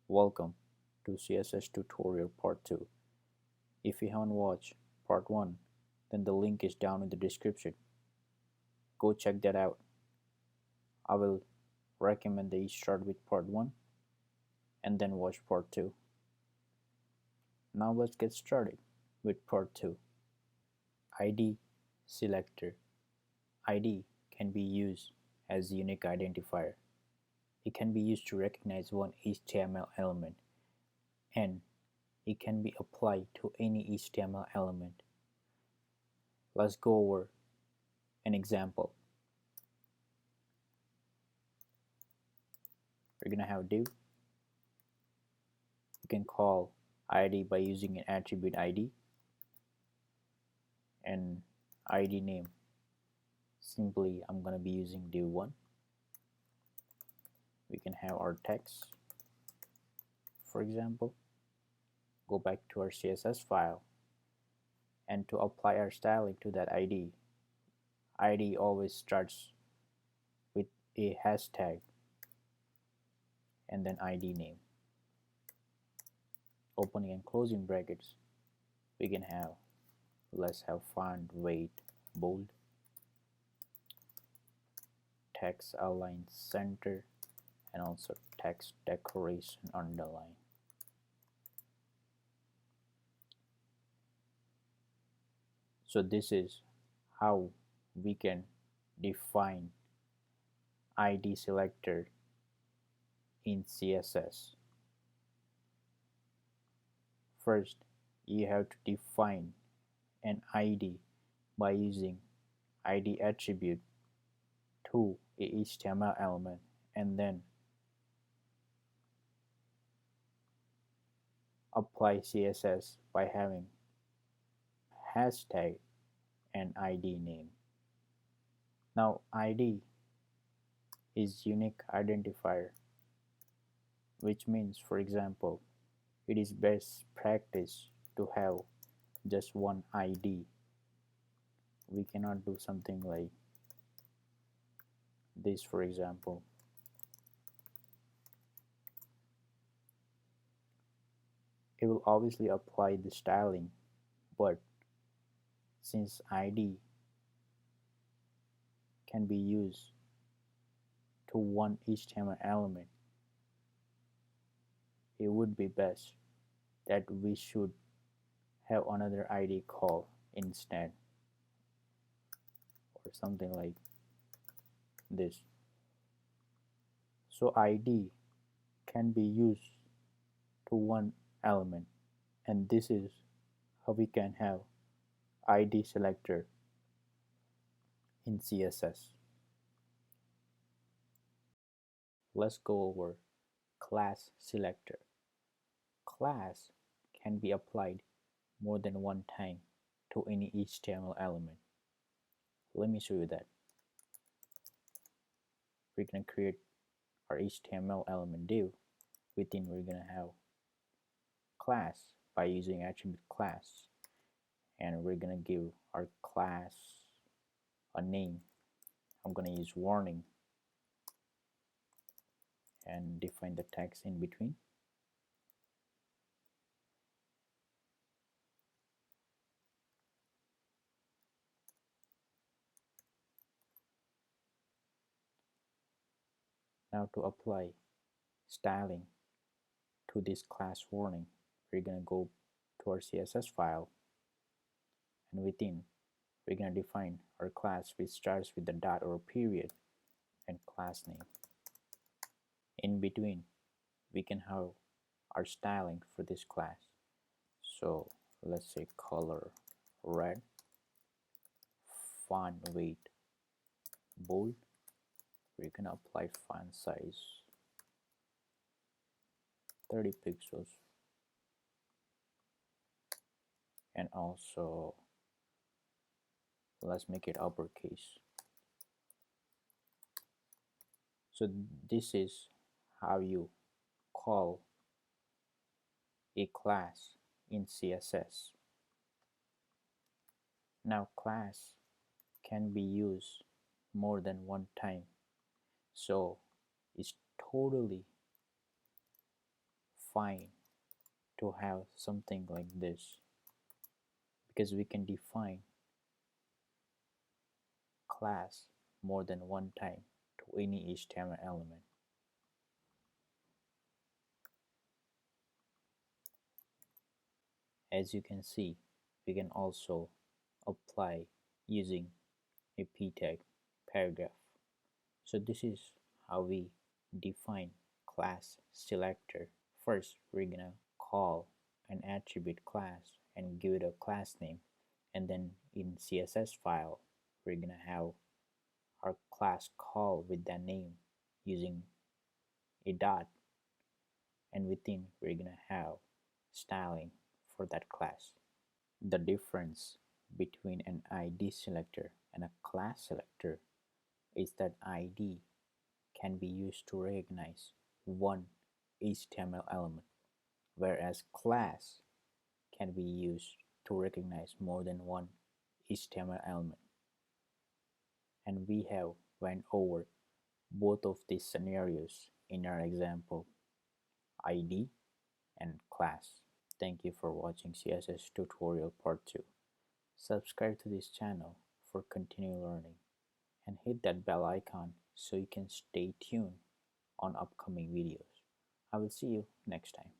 Welcome to CSS tutorial part 2. If you haven't watched part 1, then the link is down in the description. Go check that out. I will recommend that you start with part 1 and then watch part 2. Now let's get started with part 2. ID Selector. ID can be used as a unique identifier. It can be used to recognize one HTML element, and it can be applied to any HTML element. Let's go over an example. We're gonna have div. You can call ID by using an attribute ID and ID name. Simply, I'm gonna be using div1. We can have our text. For example, go back to our CSS file, and to apply our styling to that ID always starts with a hashtag and then ID name. Opening and closing brackets, we can have, let's have font weight bold, text align center, and also text decoration underline. So this is how we can define ID selector in CSS. First, you have to define an ID by using ID attribute to a HTML element, and then apply CSS by having hashtag and ID name. Now ID is unique identifier, which means, for example, it is best practice to have just one ID. We cannot do something like this, for example. It will obviously apply the styling, but since ID can be used to one HTML element, it would be best that we should have another ID call instead, or something like this. So ID can be used to one element, and this is how we can have ID selector in CSS. Let's go over class selector. Class can be applied more than one time to any HTML element. Let me show you that. We're going to create our HTML element div. Within, we're going to have class by using attribute class, and we're going to give our class a name. I'm going to use warning and define the text in between. Now to apply styling to this class warning, we're going to go to our CSS file, and within, we're going to define our class, which starts with the dot or period and class name. In between, we can have our styling for this class. So let's say color red, font weight bold. We're going to apply font size 30 pixels, and also let's make it uppercase. So this is how you call a class in CSS. Now class can be used more than one time, so it's totally fine to have something like this because we can define class more than one time to any HTML element. As you can see, we can also apply using a p tag paragraph. So this is how we define class selector. First, we're gonna call an attribute class and give it a class name, and then in CSS file we're gonna have our class call with that name using a dot, and within we're gonna have styling for that class. The difference between an ID selector and a class selector is that ID can be used to recognize one HTML element, whereas class can be used to recognize more than one HTML element. And we have went over both of these scenarios in our example, ID and class. Thank you for watching CSS tutorial part 2. Subscribe to this channel for continued learning and hit that bell icon so you can stay tuned on upcoming videos. I will see you next time.